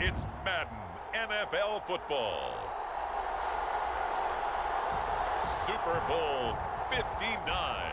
It's Madden NFL football. Super Bowl 59.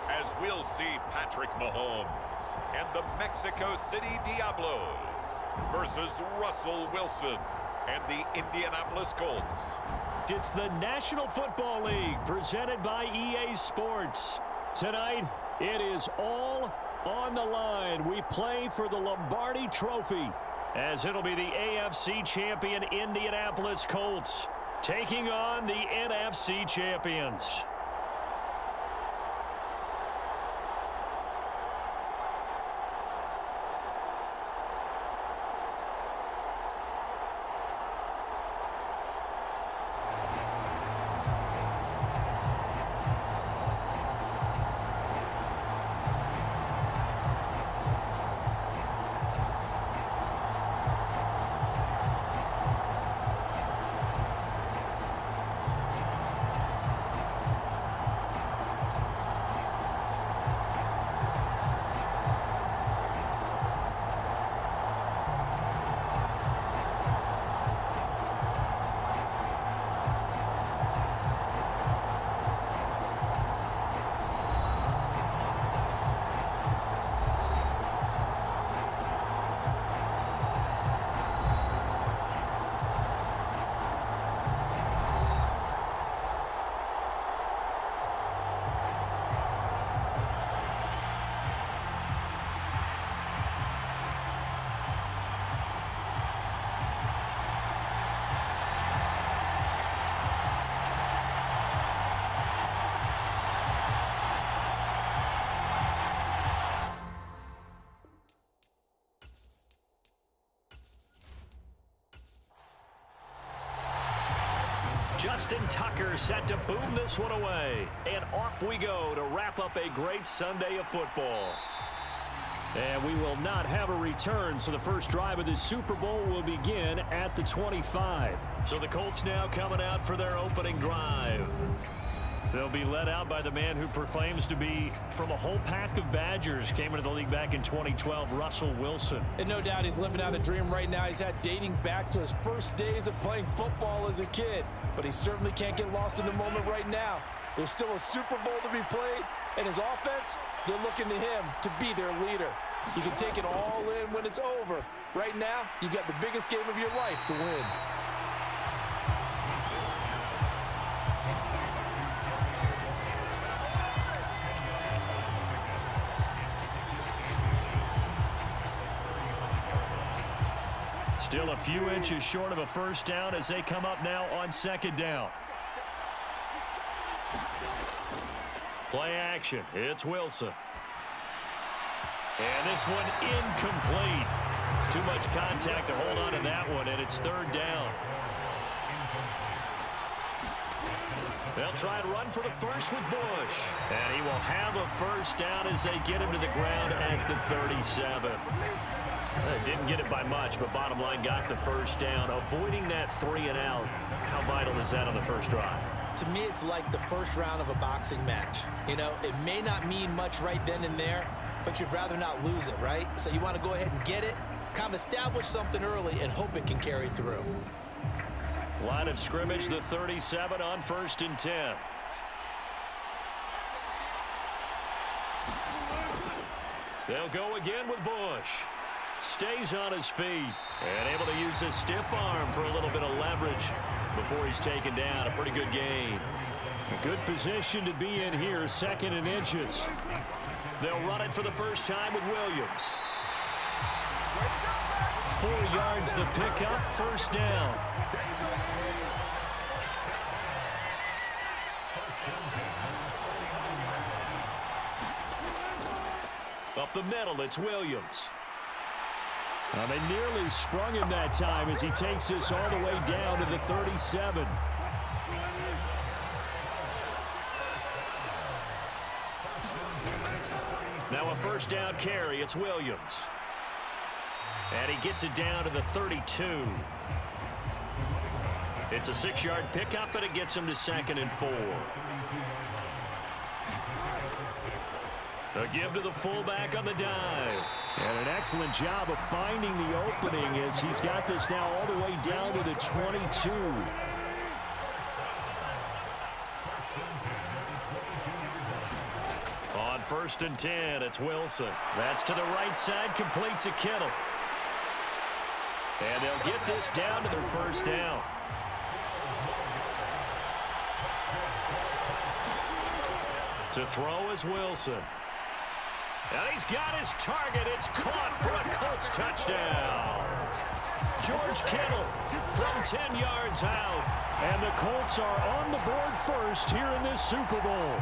As we'll see Patrick Mahomes and the Mexico City Diablos versus Russell Wilson and the Indianapolis Colts. It's the National Football League presented by EA Sports. Tonight, it is all on the line. We play for the Lombardi Trophy, as it'll be the AFC champion Indianapolis Colts taking on the NFC champions. Justin Tucker set to boom this one away. And off we go to wrap up a great Sunday of football. And we will not have a return, so the first drive of this Super Bowl will begin at the 25. So the Colts now coming out for their opening drive. They'll be led out by the man who proclaims to be from a whole pack of Badgers. Came into the league back in 2012, Russell Wilson. And no doubt he's living out a dream right now. He's had dating back to his first days of playing football as a kid. But he certainly can't get lost in the moment right now. There's still a Super Bowl to be played. And his offense, they're looking to him to be their leader. You can take it all in when it's over. Right now, you've got the biggest game of your life to win. Still a few inches short of a first down as they come up now on second down. Play action. It's Wilson. And this one incomplete. Too much contact to hold on to that one, and it's third down. They'll try and run for the first with Bush. And he will have a first down as they get him to the ground at the 37. Didn't get it by much, but bottom line got the first down. Avoiding that 3 and out. How vital is that on the first drive? To me, it's like the first round of a boxing match. You know, it may not mean much right then and there, but you'd rather not lose it, right? So you want to go ahead and get it, kind of establish something early, and hope it can carry through. Line of scrimmage, the 37 on 1st and 10. They'll go again with Bush. Stays on his feet and able to use his stiff arm for a little bit of leverage before he's taken down. A pretty good gain. A good position to be in here, 2nd and inches. They'll run it for the first time with Williams. 4 yards the pickup, first down. Up the middle, it's Williams. Well, they nearly sprung him that time as he takes this all the way down to the 37. Now a first down carry. It's Williams. And he gets it down to the 32. It's a 6-yard pickup, and it gets him to 2nd and 4. A give to the fullback on the dive. And an excellent job of finding the opening as he's got this now all the way down to the 22. On 1st and 10, it's Wilson. That's to the right side, complete to Kittle. And they'll get this down to their first down. To throw is Wilson. And he's got his target. It's caught for a Colts touchdown. George Kittle from 10 yards out. And the Colts are on the board first here in this Super Bowl.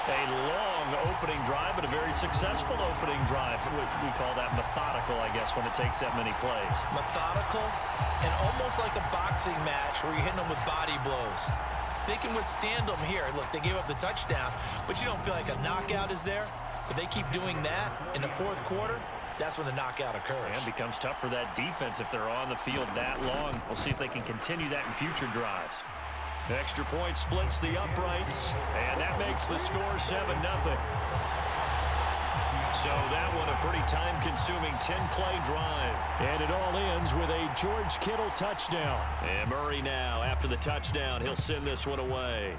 A long opening drive, but a very successful opening drive. We call that methodical, I guess, when it takes that many plays. Methodical and almost like a boxing match where you're hitting them with body blows. They can withstand them here. Look, they gave up the touchdown, but you don't feel like a knockout is there. But they keep doing that in the 4th quarter. That's when the knockout occurs. And becomes tough for that defense if they're on the field that long. We'll see if they can continue that in future drives. The extra point splits the uprights, and that makes the score 7-0. So that one a pretty time-consuming 10-play drive. And it all ends with a George Kittle touchdown. And Murray now, after the touchdown, he'll send this one away.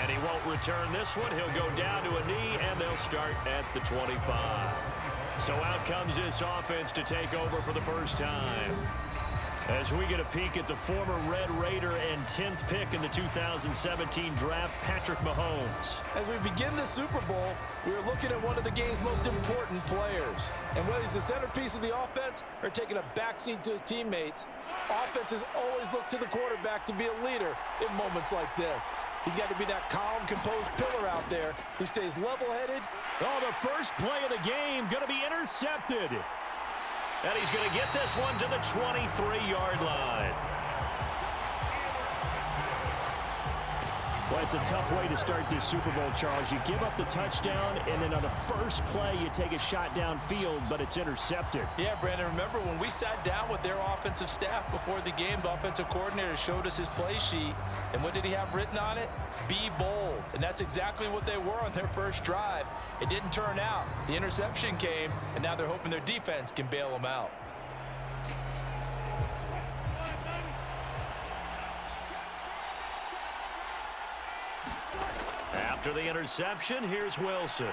And he won't return this one. He'll go down to a knee, and they'll start at the 25. So out comes this offense to take over for the first time. As we get a peek at the former Red Raider and 10th pick in the 2017 draft, Patrick Mahomes. As we begin the Super Bowl, we are looking at one of the game's most important players. And whether he's the centerpiece of the offense or taking a backseat to his teammates, offenses always look to the quarterback to be a leader in moments like this. He's got to be that calm, composed pillar out there who stays level-headed. Oh, the first play of the game going to be intercepted. And he's going to get this one to the 23-yard line. Well, it's a tough way to start this Super Bowl, Charles. You give up the touchdown, and then on the first play, you take a shot downfield, but it's intercepted. Yeah, Brandon, remember when we sat down with their offensive staff before the game, the offensive coordinator showed us his play sheet, and what did he have written on it? Be bold. And that's exactly what they were on their first drive. It didn't turn out. The interception came, and now they're hoping their defense can bail them out. After the interception, here's Wilson.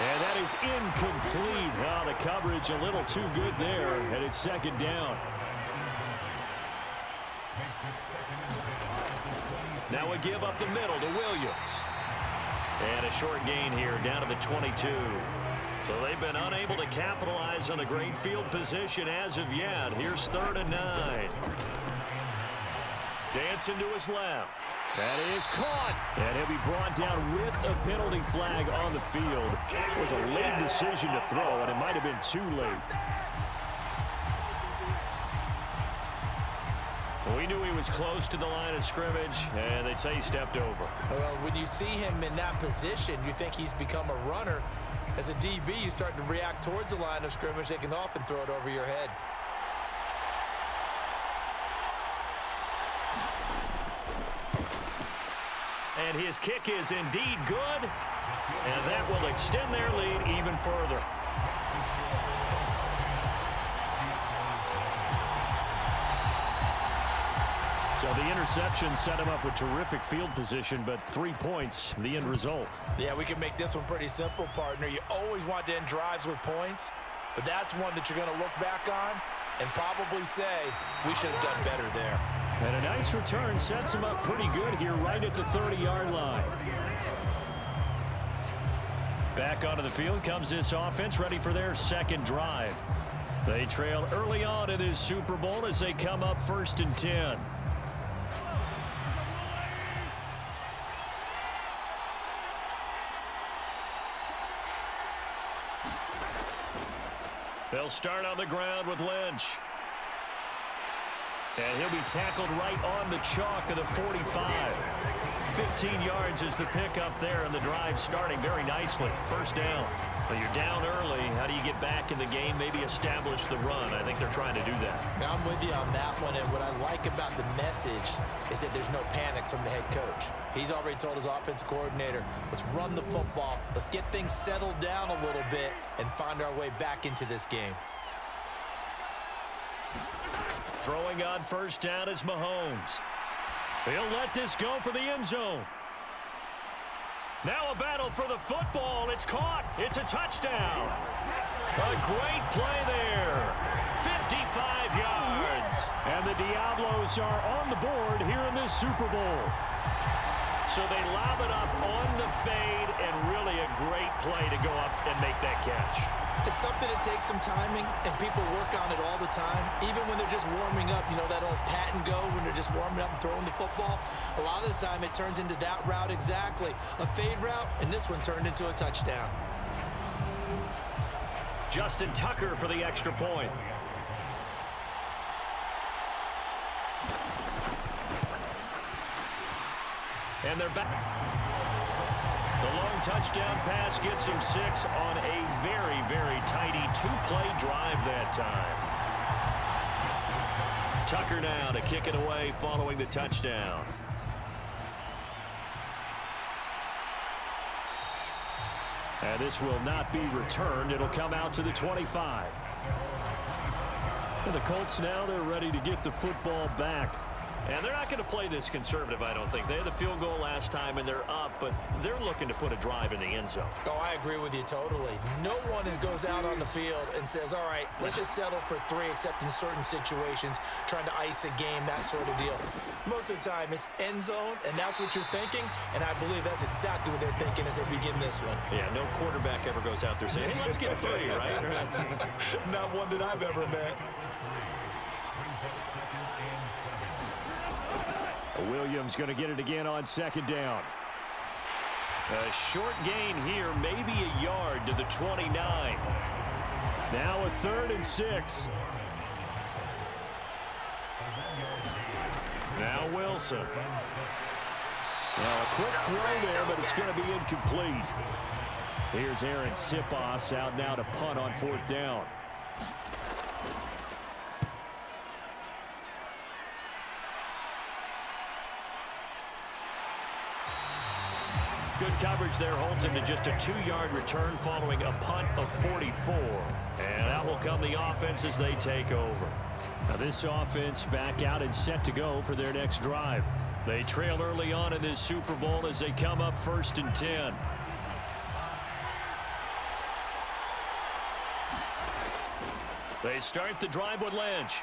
And that is incomplete. Oh, the coverage a little too good there, and it's 2nd down. Now a give up the middle to Williams. And a short gain here down to the 22. So they've been unable to capitalize on the great field position as of yet. Here's 3rd and 9. Dancing to his left. That is caught. And he'll be brought down with a penalty flag on the field. It was a late decision to throw, and it might have been too late. We knew he was close to the line of scrimmage, and they say he stepped over. Well, when you see him in that position, you think he's become a runner. As a DB, you start to react towards the line of scrimmage. They can often throw it over your head. And his kick is indeed good, and that will extend their lead even further. So the interception set him up with terrific field position, but 3 points, the end result. Yeah, we can make this one pretty simple, partner. You always want to end drives with points, but that's one that you're going to look back on and probably say, we should have done better there. And a nice return sets him up pretty good here right at the 30-yard line. Back onto the field comes this offense, ready for their 2nd drive. They trail early on in this Super Bowl as they come up 1st and 10. They'll start on the ground with Lynch. And he'll be tackled right on the chalk of the 45. 15 yards is the pickup there, and the drive starting very nicely. First down. But you're down early. How do you get back in the game? Maybe establish the run. I think they're trying to do that. Now, I'm with you on that one, and what I like about the message is that there's no panic from the head coach. He's already told his offensive coordinator, let's run the football, let's get things settled down a little bit, and find our way back into this game. Throwing on first down is Mahomes. He'll let this go for the end zone. Now a battle for the football. It's caught. It's a touchdown. A great play there. 55 yards. And the Diablos are on the board here in this Super Bowl. So they lob it up on the fade, and really a great play to go up and make that catch. It's something that takes some timing, and people work on it all the time. Even when they're just warming up, you know, that old pat and go when they're just warming up and throwing the football. A lot of the time it turns into that route exactly. A fade route, and this one turned into a touchdown. Justin Tucker for the extra point. And they're back. The long touchdown pass gets him 6 on a very, very tidy two-play drive that time. Tucker now to kick it away following the touchdown. And this will not be returned. It'll come out to the 25. And the Colts now, they're ready to get the football back. And they're not going to play this conservative, I don't think. They had the field goal last time, and they're up, but they're looking to put a drive in the end zone. Oh, I agree with you totally. No one goes out on the field and says, all right, let's just settle for 3, except in certain situations, trying to ice a game, that sort of deal. Most of the time, it's end zone, and that's what you're thinking, and I believe that's exactly what they're thinking as they begin this one. Yeah, no quarterback ever goes out there saying, hey, let's get 3, right? Not one that I've ever met. Williams going to get it again on second down. A short gain here, maybe a yard to the 29. Now a 3rd and 6. Now Wilson. Now a quick throw there, but it's going to be incomplete. Here's Aaron Sipos out now to punt on 4th down. Good coverage there holds him to just a 2-yard return following a punt of 44. And out will come the offense as they take over. Now this offense back out and set to go for their next drive. They trail early on in this Super Bowl as they come up 1st and 10. They start the drive with Lynch.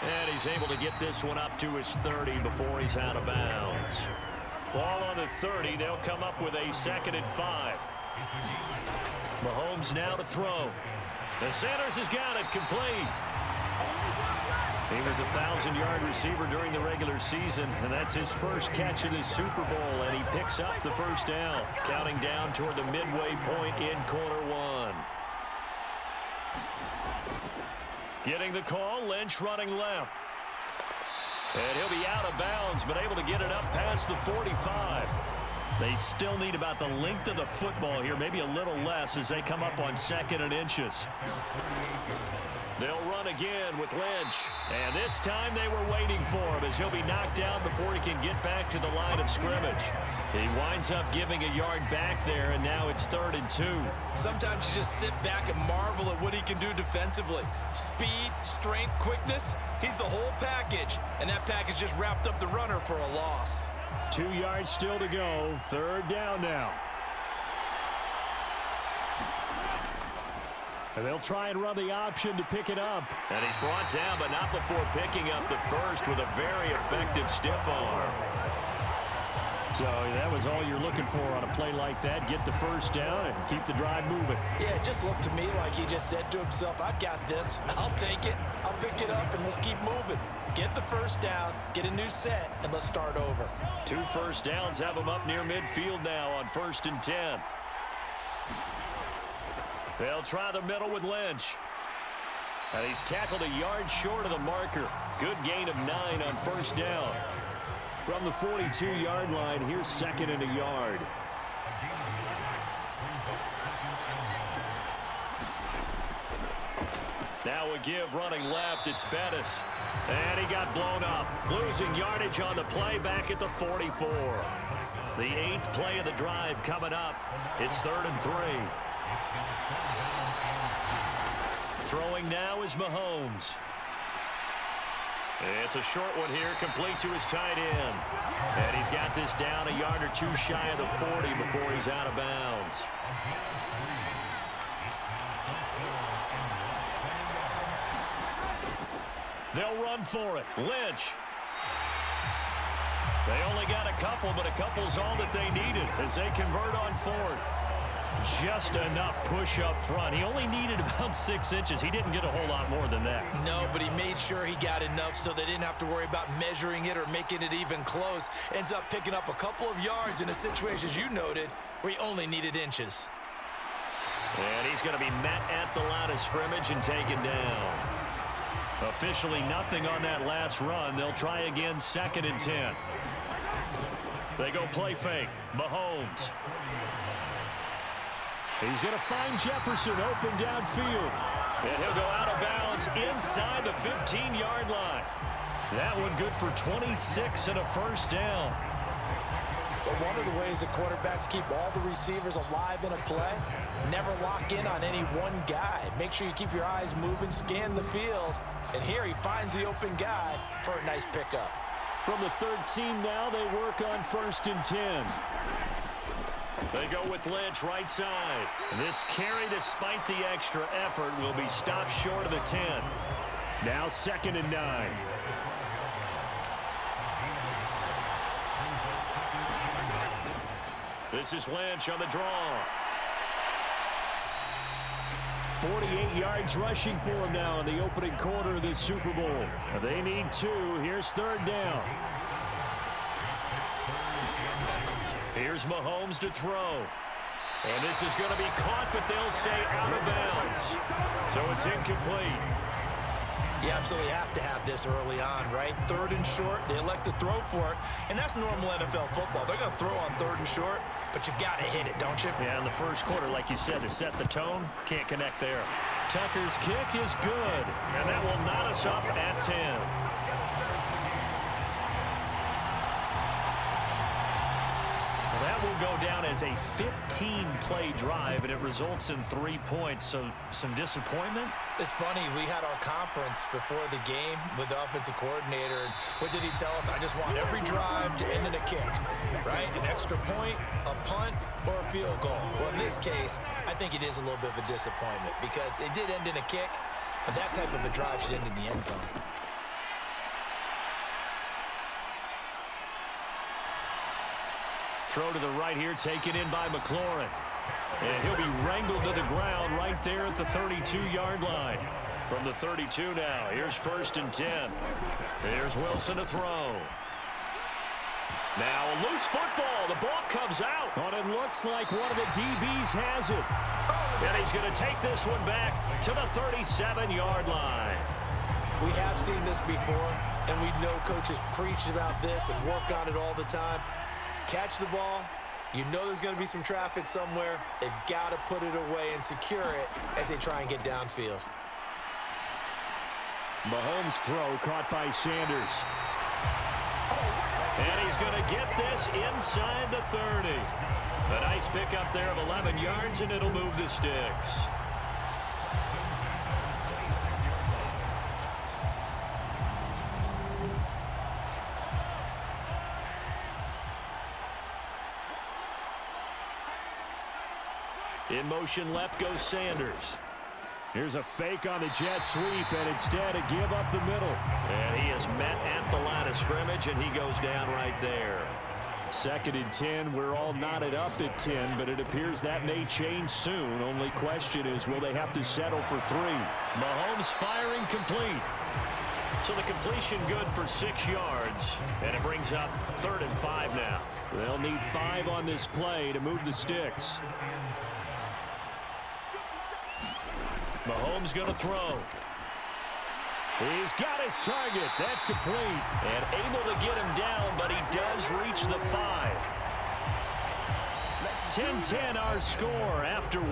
And he's able to get this one up to his 30 before he's out of bounds. Ball on the 30. They'll come up with a 2nd and 5. Mahomes now to throw. The Sanders has got it complete. He was a 1,000-yard receiver during the regular season, and that's his first catch of this Super Bowl, and he picks up the first down, counting down toward the midway point in quarter 1. Getting the call, Lynch running left. And he'll be out of bounds, but able to get it up past the 45. They still need about the length of the football here, maybe a little less as they come up on 2nd and inches. They'll run again with Lynch. And this time they were waiting for him as he'll be knocked down before he can get back to the line of scrimmage. He winds up giving a yard back there, and now it's 3rd and 2. Sometimes you just sit back and marvel at what he can do defensively. Speed, strength, quickness, he's the whole package. And that package just wrapped up the runner for a loss. 2 yards still to go. 3rd down now. And they'll try and run the option to pick it up. And he's brought down, but not before picking up the first with a very effective stiff arm. So that was all you're looking for on a play like that. Get the first down and keep the drive moving. Yeah, it just looked to me like he just said to himself, I got this. I'll take it. I'll pick it up, and let's keep moving. Get the first down, get a new set, and let's start over. 2 first downs have him up near midfield now on 1st and 10. They'll try the middle with Lynch. And he's tackled a yard short of the marker. Good gain of 9 on first down. From the 42-yard line, here's second and a yard. Now a give running left. It's Bettis. And he got blown up. Losing yardage on the play back at the 44. The 8th play of the drive coming up. It's 3rd and 3. Throwing now is Mahomes. It's a short one here, complete to his tight end. And he's got this down a yard or two shy of the 40 before he's out of bounds. They'll run for it. Lynch. They only got a couple, but a couple's all that they needed as they convert on 4th. Just enough push up front. He only needed about 6 inches. He didn't get a whole lot more than that. No, but he made sure he got enough so they didn't have to worry about measuring it or making it even close. Ends up picking up a couple of yards in a situation, as you noted, where he only needed inches. And he's going to be met at the line of scrimmage and taken down. Officially nothing on that last run. They'll try again, 2nd and 10. They go play fake. Mahomes. He's going to find Jefferson open downfield. And he'll go out of bounds inside the 15-yard line. That one good for 26 and a first down. But one of the ways the quarterbacks keep all the receivers alive in a play, never lock in on any one guy. Make sure you keep your eyes moving, scan the field. And here he finds the open guy for a nice pickup. From the 13 now, they work on 1st and 10. They go with Lynch right side. This carry, despite the extra effort, will be stopped short of the 10. Now 2nd and 9. This is Lynch on the draw. 48 yards rushing for him now in the opening quarter of this Super Bowl. They need 2. Here's 3rd down. Here's Mahomes to throw. And this is going to be caught, but they'll say out of bounds. So it's incomplete. You absolutely have to have this early on, right? 3rd and short, they elect to throw for it, and that's normal NFL football. They're going to throw on 3rd and short, but you've got to hit it, don't you? Yeah, in the first quarter, like you said, to set the tone, can't connect there. Tucker's kick is good, and that will knot us up at 10. That will go down as a 15-play drive, and it results in 3 points. So some disappointment. It's funny, we had our conference before the game with the offensive coordinator, and what did he tell us? I just want every drive to end in a kick, right? An extra point, a punt, or a field goal. Well, in this case, I think it is a little bit of a disappointment because it did end in a kick, but that type of a drive should end in the end zone. Throw to the right here, taken in by McLaurin. And he'll be wrangled to the ground right there at the 32-yard line. From the 32 now, here's 1st and 10. Here's Wilson to throw. Now a loose football. The ball comes out. But it looks like one of the DBs has it. And he's going to take this one back to the 37-yard line. We have seen this before, and we know coaches preach about this and work on it all the time. Catch the ball. You know there's going to be some traffic somewhere. They've got to put it away and secure it as they try and get downfield. Mahomes' throw caught by Sanders. And he's going to get this inside the 30. A nice pickup there of 11 yards, and it'll move the sticks. In motion left goes Sanders. Here's a fake on the jet sweep, and instead a give up the middle. And he is met at the line of scrimmage, and he goes down right there. 2nd and 10. We're all knotted up at 10, but it appears that may change soon. Only question is, will they have to settle for 3? Mahomes firing complete. So the completion good for 6 yards, and it brings up 3rd and 5 now. They'll need 5 on this play to move the sticks. Mahomes going to throw. He's got his target. That's complete. And able to get him down, but he does reach the 5. 10-10 our score after 1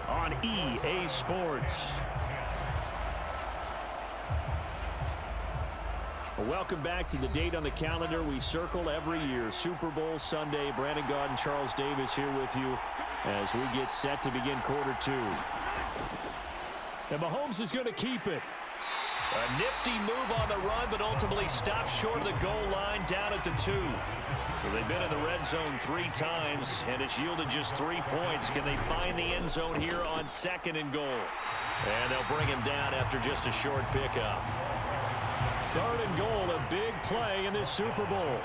on EA Sports. Well, welcome back to the date on the calendar we circle every year. Super Bowl Sunday. Brandon Gaud and Charles Davis here with you as we get set to begin quarter 2. And Mahomes is going to keep it. A nifty move on the run, but ultimately stopped short of the goal line down at the 2. So they've been in the red zone 3 times, and it's yielded just 3 points. Can they find the end zone here on 2nd and goal? And they'll bring him down after just a short pickup. 3rd and goal, a big play in this Super Bowl.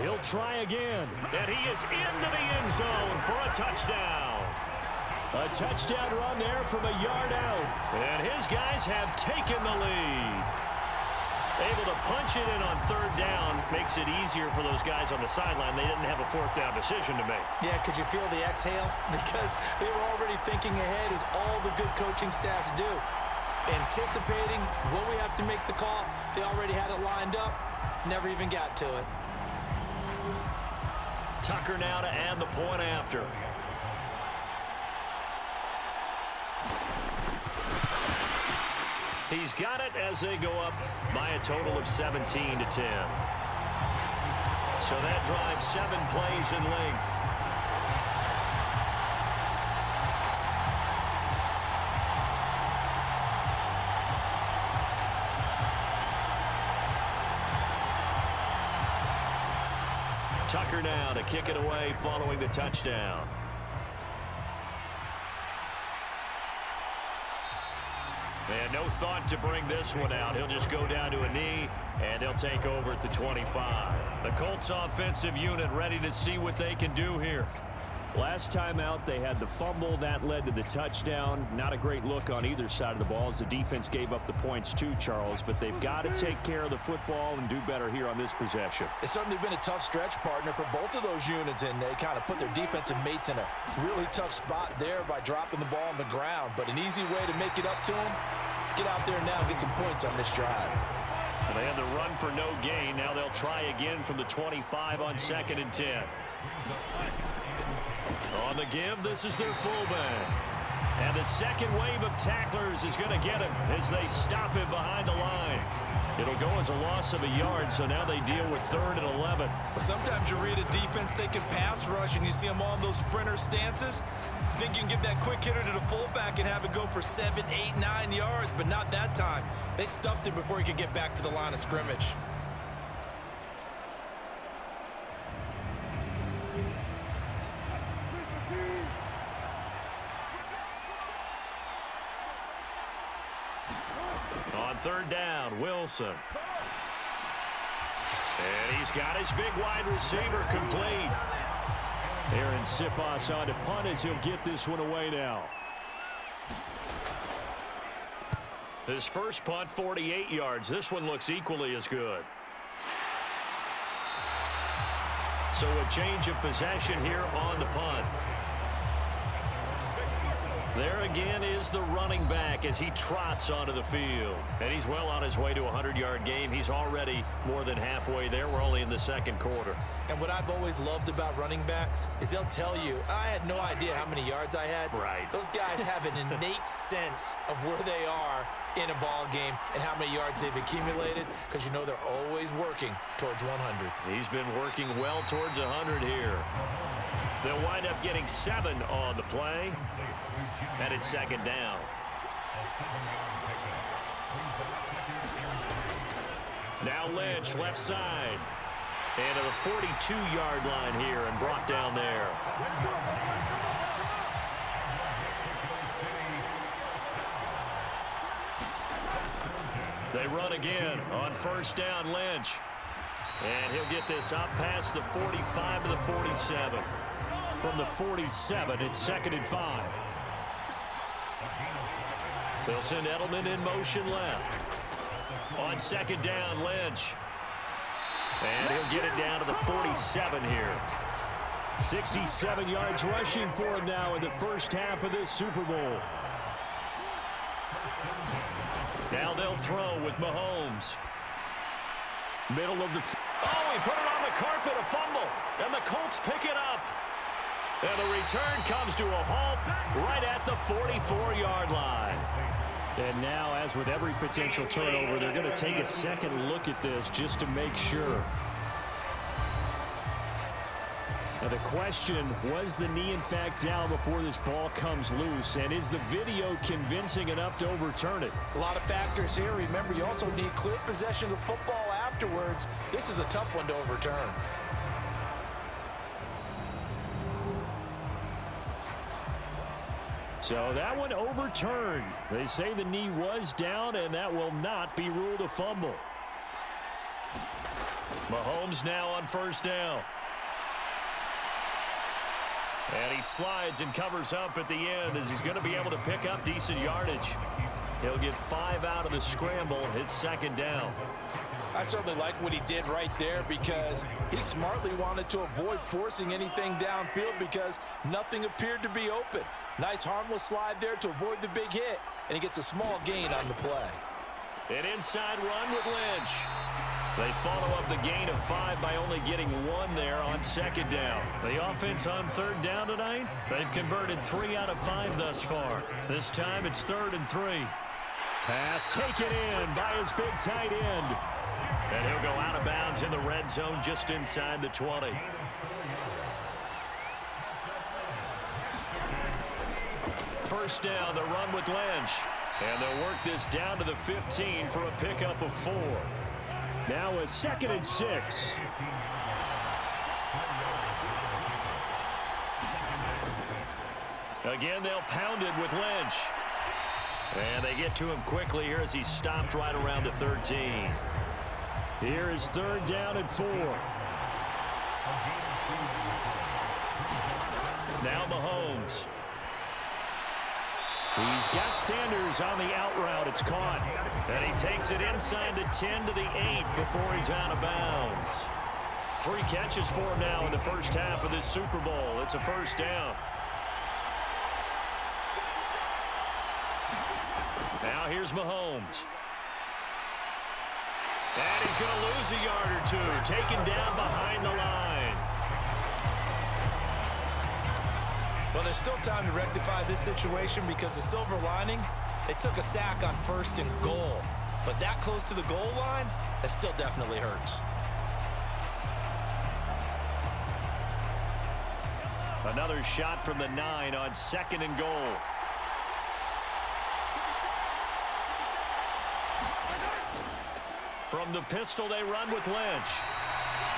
He'll try again, and he is into the end zone for a touchdown. A touchdown run there from a yard out. And his guys have taken the lead. Able to punch it in on 3rd down. Makes it easier for those guys on the sideline. They didn't have a 4th down decision to make. Yeah, could you feel the exhale? Because they were already thinking ahead, as all the good coaching staffs do. Anticipating what we have to make the call. They already had it lined up. Never even got to it. Tucker now to add the point after. He's got it as they go up by a total of 17-10. So that drives 7 plays in length. Tucker now to kick it away following the touchdown. And no thought to bring this one out. He'll just go down to a knee, and they'll take over at the 25. The Colts offensive unit ready to see what they can do here. Last time out, they had the fumble. That led to the touchdown. Not a great look on either side of the ball as the defense gave up the points too, Charles. But they've got to take care of the football and do better here on this possession. It's certainly been a tough stretch, partner, for both of those units, and they kind of put their defensive mates in a really tough spot there by dropping the ball on the ground. But an easy way to make it up to them, get out there now and get some points on this drive. Well, they had the run for no gain. Now they'll try again from the 25 on 2nd and 10. On the give, this is their fullback. And the second wave of tacklers is going to get him as they stop him behind the line. It'll go as a loss of a yard, so now they deal with 3rd and 11. But sometimes you read a defense, they can pass rush, and you see them on those sprinter stances. You think you can get that quick hitter to the fullback and have it go for 7, 8, 9 yards, but not that time. They stuffed him before he could get back to the line of scrimmage. On 3rd down, Wilson. And he's got his big wide receiver complete. Aaron Siposs on to punt as he'll get this one away now. His first punt, 48 yards. This one looks equally as good. So a change of possession here on the punt. There again is the running back as he trots onto the field. And he's well on his way to a 100-yard game. He's already more than halfway there. We're only in the 2nd quarter. And what I've always loved about running backs is they'll tell you, I had no idea how many yards I had. Right. Those guys have an innate sense of where they are in a ball game and how many yards they've accumulated, because you know they're always working towards 100. He's been working well towards 100 here. They'll wind up getting 7 on the play. And it's 2nd down. Now Lynch, left side. And to the 42-yard line here and brought down there. They run again on 1st down, Lynch. And he'll get this up past the 45 to the 47. From the 47, it's 2nd and 5. They'll send Edelman in motion left. On 2nd down, Lynch. And he'll get it down to the 47 here. 67 yards rushing for him now in the first half of this Super Bowl. Now they'll throw with Mahomes. Middle of the... Oh, he put it on the carpet, a fumble. And the Colts pick it up. And the return comes to a halt right at the 44-yard line. And now, as with every potential turnover, they're going to take a second look at this just to make sure. Now the question, was the knee in fact down before this ball comes loose? And is the video convincing enough to overturn it? A lot of factors here. Remember, you also need clear possession of the football afterwards. This is a tough one to overturn. So that one overturned. They say the knee was down, and that will not be ruled a fumble. Mahomes now on first down. And he slides and covers up at the end as he's going to be able to pick up decent yardage. He'll get 5 out of the scramble. It's second down. I certainly like what he did right there because he smartly wanted to avoid forcing anything downfield because nothing appeared to be open. Nice harmless slide there to avoid the big hit, and he gets a small gain on the play. An inside run with Lynch. They follow up the gain of 5 by only getting 1 there on second down. The offense on third down tonight, they've converted 3 out of 5 thus far. This time it's 3rd and 3. Pass taken in by his big tight end. And he'll go out of bounds in the red zone just inside the 20. First down, the run with Lynch. And they'll work this down to the 15 for a pickup of 4. Now a 2nd and 6. Again, they'll pound it with Lynch. And they get to him quickly here as he stopped right around the 13. Here is 3rd down and 4. Now Mahomes. He's got Sanders on the out route. It's caught. And he takes it inside the 10 to the 8 before he's out of bounds. 3 catches for him now in the first half of this Super Bowl. It's a first down. Now here's Mahomes. And he's going to lose a yard or 2. Taken down behind the line. Well, there's still time to rectify this situation because the silver lining, they took a sack on 1st and goal. But that close to the goal line, that still definitely hurts. Another shot from the 9 on 2nd and goal. From the pistol, they run with Lynch.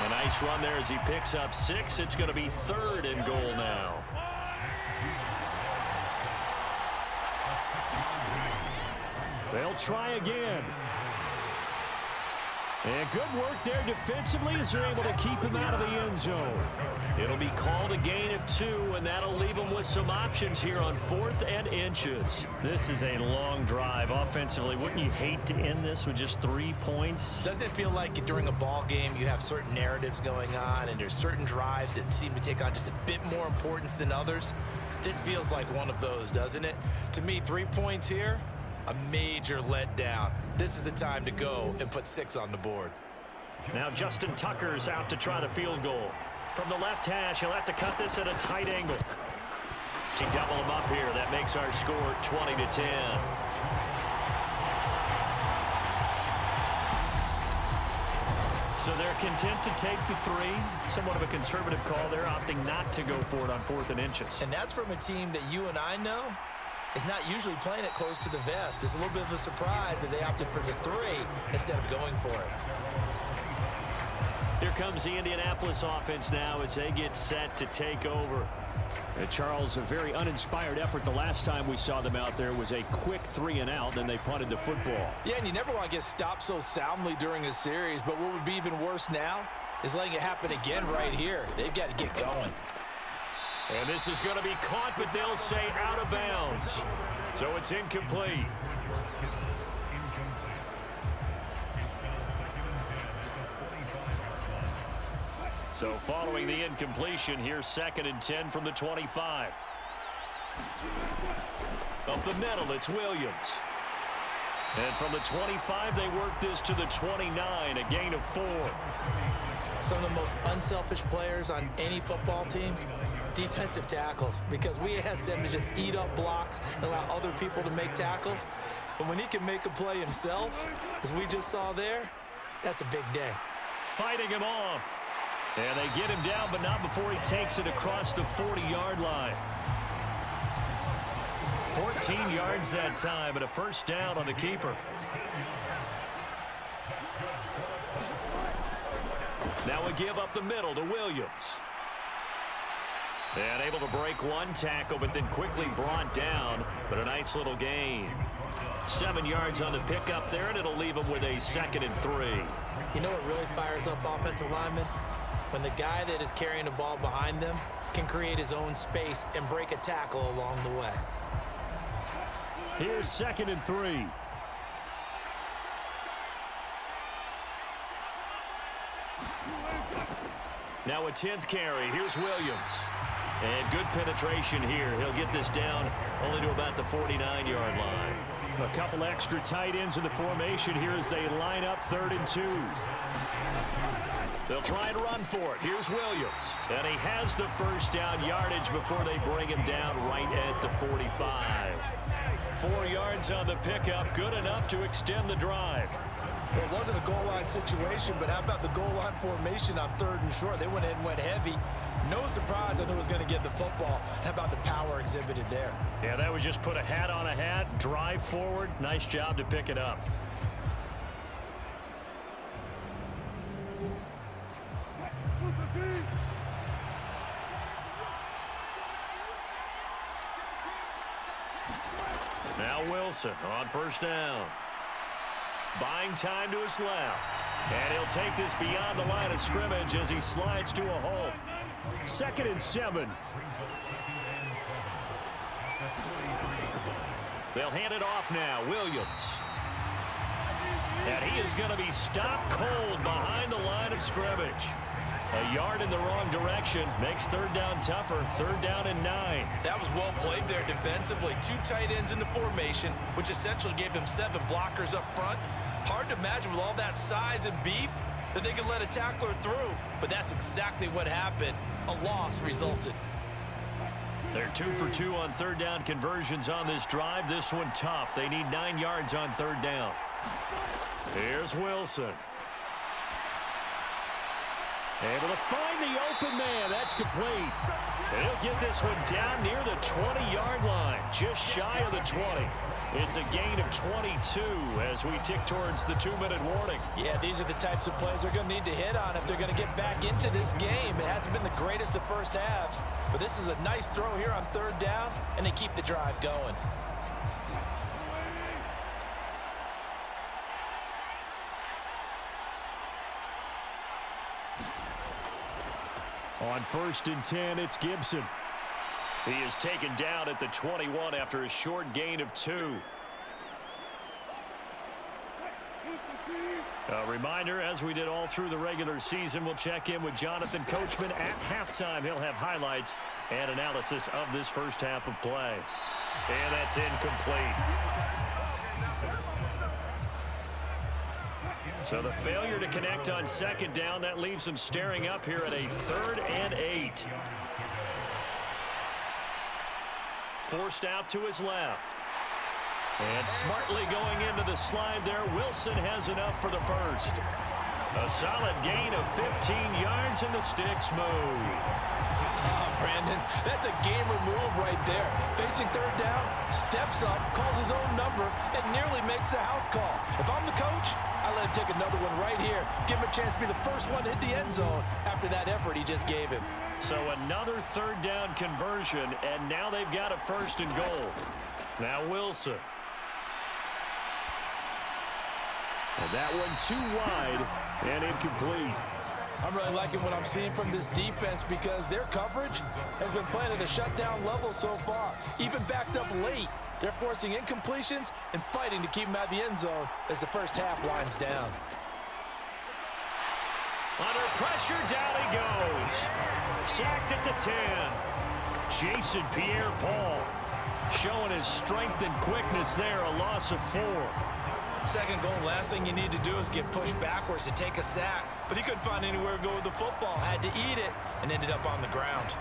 A nice run there as he picks up 6. It's going to be 3rd and goal now. They'll try again. And good work there defensively as they're able to keep him out of the end zone. It'll be called a gain of 2, and that'll leave them with some options here on 4th and inches. This is a long drive offensively. Wouldn't you hate to end this with just 3 points? Doesn't it feel like during a ball game you have certain narratives going on and there's certain drives that seem to take on just a bit more importance than others? This feels like one of those, doesn't it? To me, 3 points here, a major letdown. This is the time to go and put 6 on the board. Now Justin Tucker's out to try the field goal. From the left hash, he'll have to cut this at a tight angle. To double him up here, that makes our score 20-10. So they're content to take the 3. Somewhat of a conservative call there, opting not to go for it on 4th and inches. And that's from a team that you and I know is not usually playing it close to the vest. It's a little bit of a surprise that they opted for the 3 instead of going for it. Here comes the Indianapolis offense now as they get set to take over. And Charles, a very uninspired effort the last time we saw them out there was a quick 3 and out, then they punted the football. Yeah, and you never want to get stopped so soundly during a series, but what would be even worse now is letting it happen again right here. They've got to get going. And this is going to be caught, but they'll say out of bounds. So it's incomplete. So following the incompletion, here's 2nd and 10 from the 25. Up the middle, it's Williams. And from the 25, they work this to the 29, a gain of 4. Some of the most unselfish players on any football team, defensive tackles, because we ask them to just eat up blocks and allow other people to make tackles. But when he can make a play himself, as we just saw there, that's a big day. Fighting him off. And they get him down, but not before he takes it across the 40-yard line. 14 yards that time, and a first down on the keeper. Now a give up the middle to Williams. And able to break one tackle, but then quickly brought down, but a nice little gain. 7 yards on the pickup there, and it'll leave him with a 2nd and 3. You know what really fires up offensive linemen? When the guy that is carrying the ball behind them can create his own space and break a tackle along the way. Here's 2nd and 3. Now a 10th carry. Here's Williams. And good penetration here. He'll get this down only to about the 49-yard line. A couple extra tight ends in the formation here as they line up 3rd and 2. They'll try and run for it. Here's Williams. And he has the first down yardage before they bring him down right at the 45. 4 yards on the pickup. Good enough to extend the drive. Well, it wasn't a goal line situation, but how about the goal line formation on 3rd and short? They went in and went heavy. No surprise I knew it was going to get the football. How about the power exhibited there? Yeah, that was just put a hat on a hat, drive forward. Nice job to pick it up. Now Wilson on first down. Buying time to his left. And he'll take this beyond the line of scrimmage as he slides to a hole. 2nd and 7. They'll hand it off now. Williams. And he is going to be stopped cold behind the line of scrimmage. A yard in the wrong direction makes 3rd down tougher. 3rd down and 9. That was well played there defensively. 2 tight ends in the formation, which essentially gave them 7 blockers up front. Hard to imagine with all that size and beef that they could let a tackler through. But that's exactly what happened. A loss resulted. They're 2 for 2 on 3rd down conversions on this drive. This one tough. They need 9 yards on 3rd down. Here's Wilson. Able to find the open man. That's complete. And he'll get this one down near the 20-yard line, just shy of the 20. It's a gain of 22 as we tick towards the 2-minute warning. Yeah, these are the types of plays they're going to need to hit on if they're going to get back into this game. It hasn't been the greatest of first halves, but this is a nice throw here on 3rd down, and they keep the drive going. On 1st and 10, it's Gibson. He is taken down at the 21 after a short gain of 2. A reminder, as we did all through the regular season, we'll check in with Jonathan Coachman at halftime. He'll have highlights and analysis of this first half of play. And that's incomplete. So the failure to connect on 2nd down, that leaves them staring up here at a 3rd and 8. Forced out to his left. And smartly going into the slide there, Wilson has enough for the first. A solid gain of 15 yards, and the sticks move. Brandon, that's a gamer move right there. Facing 3rd down, steps up, calls his own number, and nearly makes the house call. If I'm the coach, I let him take another one right here. Give him a chance to be the first one to hit the end zone after that effort he just gave him. So another 3rd down conversion, and now they've got a 1st and goal. Now Wilson. And that one too wide and incomplete. I'm really liking what I'm seeing from this defense because their coverage has been playing at a shutdown level so far. Even backed up late, they're forcing incompletions and fighting to keep them out of the end zone as the first half winds down. Under pressure, down he goes. Sacked at the 10. Jason Pierre-Paul showing his strength and quickness there, a loss of 4. Second goal, last thing you need to do is get pushed backwards to take a sack. But he couldn't find anywhere to go with the football, had to eat it, and ended up on the ground.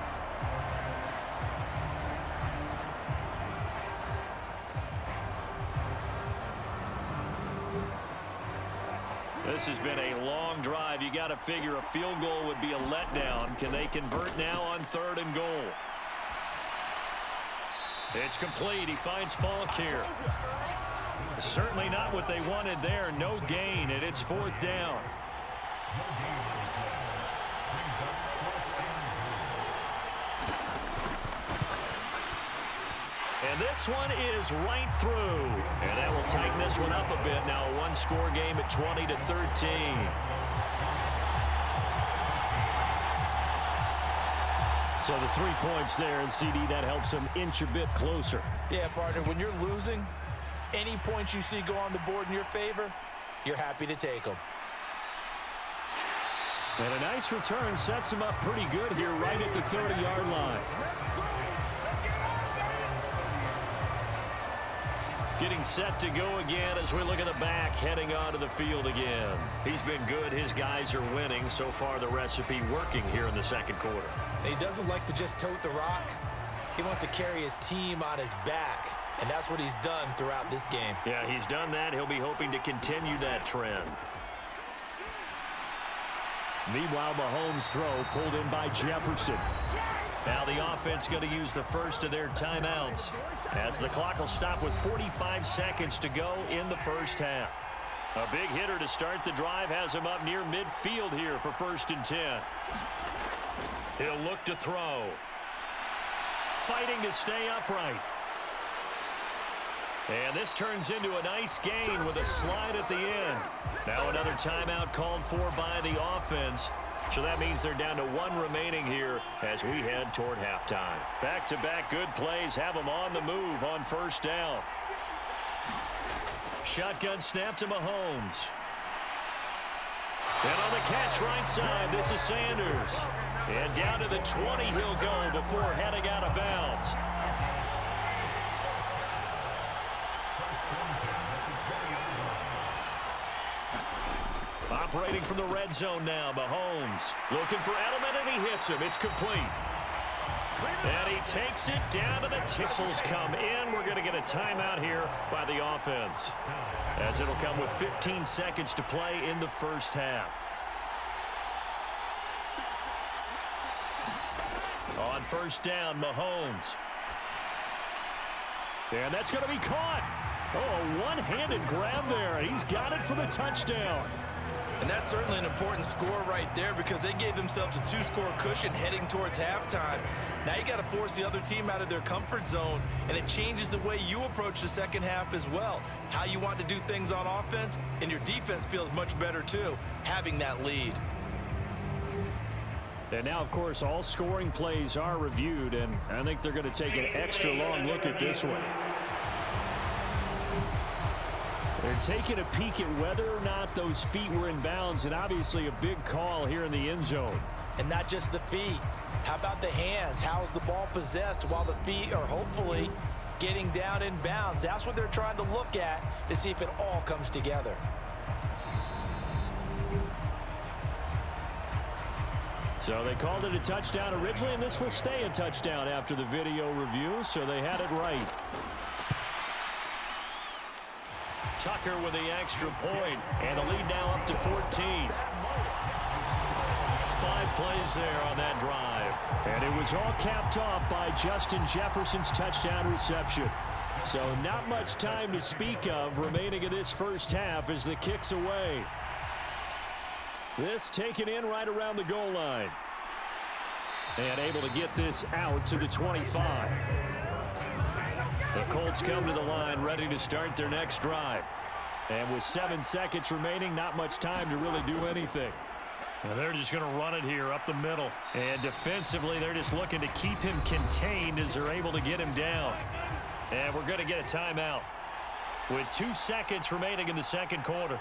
This has been a long drive. You got to figure a field goal would be a letdown. Can they convert now on 3rd and goal? It's complete. He finds Falk here. Certainly not what they wanted there. No gain, and it's 4th down. And this one is right through. And that will tighten this one up a bit. Now a one-score game at 20-13. So the 3 points there, and CD, that helps him inch a bit closer. Yeah, partner, when you're losing, any points you see go on the board in your favor, you're happy to take them. And a nice return sets him up pretty good here right at the 30-yard line. Getting set to go again as we look at the back, heading onto the field again. He's been good. His guys are winning. So far, the recipe working here in the second quarter. He doesn't like to just tote the rock. He wants to carry his team on his back, and that's what he's done throughout this game. Yeah, he's done that. He'll be hoping to continue that trend. Meanwhile, Mahomes' throw pulled in by Jefferson. Now the offense going to use the first of their timeouts as the clock will stop with 45 seconds to go in the first half. A big hitter to start the drive has him up near midfield here for 1st and 10. He'll look to throw. Fighting to stay upright. And this turns into a nice gain with a slide at the end. Now another timeout called for by the offense. So that means they're down to 1 remaining here as we head toward halftime. Back-to-back good plays have them on the move on 1st down. Shotgun snap to Mahomes. And on the catch right side, this is Sanders. And down to the 20 he'll go before heading out of bounds. Operating from the red zone now, Mahomes looking for Edelman, and he hits him. It's complete. And he takes it down to the Tissels come in. We're going to get a timeout here by the offense, as it'll come with 15 seconds to play in the first half. On 1st down, Mahomes. And that's going to be caught. Oh, a one-handed grab there. He's got it for the touchdown. And that's certainly an important score right there because they gave themselves a 2-score cushion heading towards halftime. Now you got to force the other team out of their comfort zone, and it changes the way you approach the second half as well. How you want to do things on offense, and your defense feels much better too, having that lead. And now, of course, all scoring plays are reviewed, and I think they're going to take an extra long look at this one. They're taking a peek at whether or not those feet were in bounds, and obviously a big call here in the end zone. And not just the feet. How about the hands? How's the ball possessed while the feet are hopefully getting down in bounds? That's what they're trying to look at to see if it all comes together. So they called it a touchdown originally, and this will stay a touchdown after the video review, so they had it right. Tucker with the extra point, and the lead now up to 14. 5 plays there on that drive. And it was all capped off by Justin Jefferson's touchdown reception. So not much time to speak of remaining in this first half as the kick's away. This taken in right around the goal line. And able to get this out to the 25. The Colts come to the line ready to start their next drive. And with 7 seconds remaining, not much time to really do anything. And they're just going to run it here up the middle. And defensively, they're just looking to keep him contained as they're able to get him down. And we're going to get a timeout with 2 seconds remaining in the second quarter.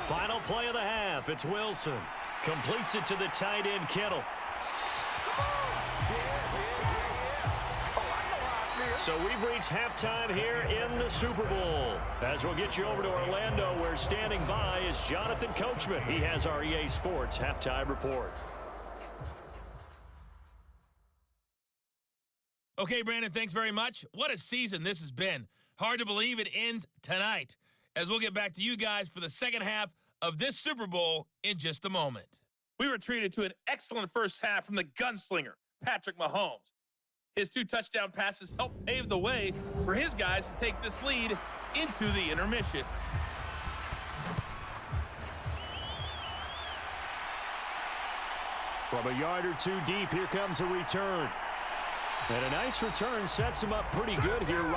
Final play of the half. It's Wilson. Completes it to the tight end, Kittle. So we've reached halftime here in the Super Bowl. As we'll get you over to Orlando, where standing by is Jonathan Coachman. He has our EA Sports halftime report. Okay, Brandon, thanks very much. What a season this has been. Hard to believe it ends tonight, as we'll get back to you guys for the second half of this Super Bowl in just a moment. We were treated to an excellent first half from the gunslinger, Patrick Mahomes. His 2 touchdown passes helped pave the way for his guys to take this lead into the intermission. From a yard or 2 deep, here comes a return. And a nice return sets him up pretty good here.